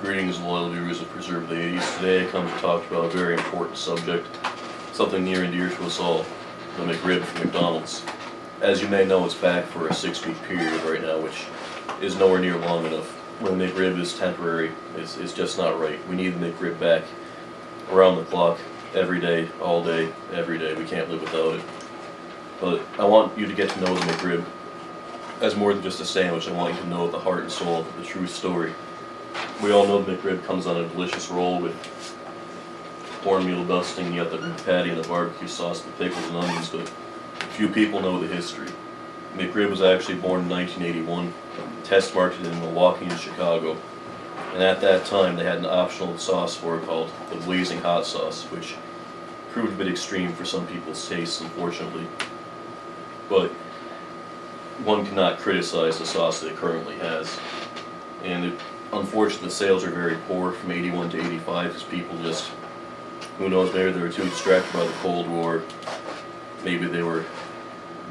Greetings, loyal viewers of Preserve the 80s. Today I come to talk about a very important subject, something near and dear to us all, the McRib from McDonald's. As you may know, it's back for a 6-week period right now, which is nowhere near long enough. When the McRib is temporary, it's just not right. We need the McRib back around the clock, every day, all day, every day. We can't live without it. But I want you to get to know the McRib as more than just a sandwich. I want you to know the heart and soul, the true story. We all know the McRib comes on a delicious roll with cornmeal dusting, you got the patty and the barbecue sauce, the pickles and onions, but few people know the history. McRib was actually born in 1981, test marketed in Milwaukee and Chicago, and at that time they had an optional sauce for it called the blazing hot sauce, which proved a bit extreme for some people's tastes, unfortunately. But one cannot criticize the sauce that it currently has. And unfortunately, the sales are very poor from 81 to 85 because people just, who knows, maybe they were too distracted by the Cold War, maybe they were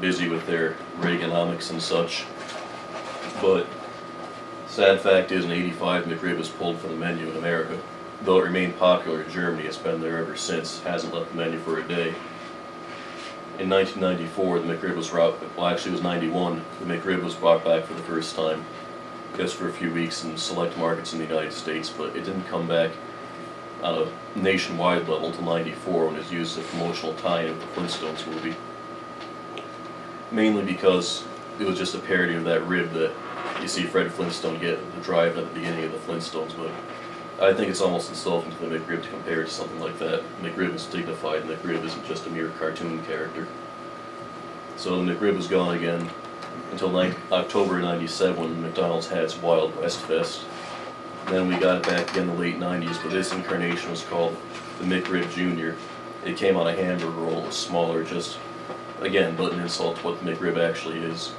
busy with their Reaganomics and such. But sad fact is, in 85, McRib was pulled from the menu in America. Though it remained popular in Germany, it's been there ever since, hasn't left the menu for a day. In 1994, the McRib was brought, well actually it was 91, the McRib was brought back for the first time, just for a few weeks in select markets in the United States, but it didn't come back on a nationwide level until 94 when it was used as a promotional tie-in with the Flintstones movie. Mainly because it was just a parody of that rib that you see Fred Flintstone get the drive at the beginning of the Flintstones, but I think it's almost insulting to the McRib to compare it to something like that. McRib is dignified, and McRib isn't just a mere cartoon character. So the McRib was gone again until October '97 when McDonald's had its Wild West Fest. Then we got it back again in the late '90s, but this incarnation was called the McRib Jr. It came on a hamburger roll, it was smaller, just, again, but an insult to what the McRib actually is.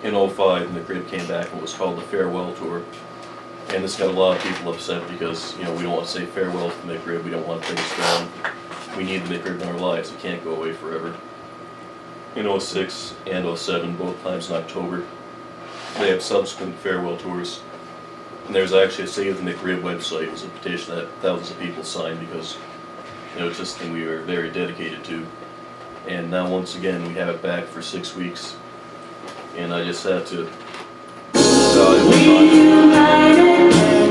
In '05, the McRib came back and it was called the Farewell Tour. And this got a lot of people upset because, we don't want to say farewell to the McRib, we don't want things gone. We need the McRib in our lives, it can't go away forever. In '06 and '07, both times in October, they have subsequent farewell tours. And there's actually a Save the McRib website. It was a petition that thousands of people signed because, it's just something we were very dedicated to. And now once again, we have it back for 6 weeks. And I just have to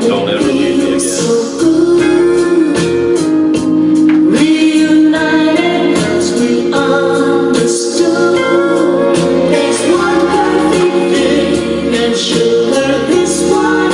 don't ever leave me again. Reunited as we understood. There's one perfect thing, and sure this one.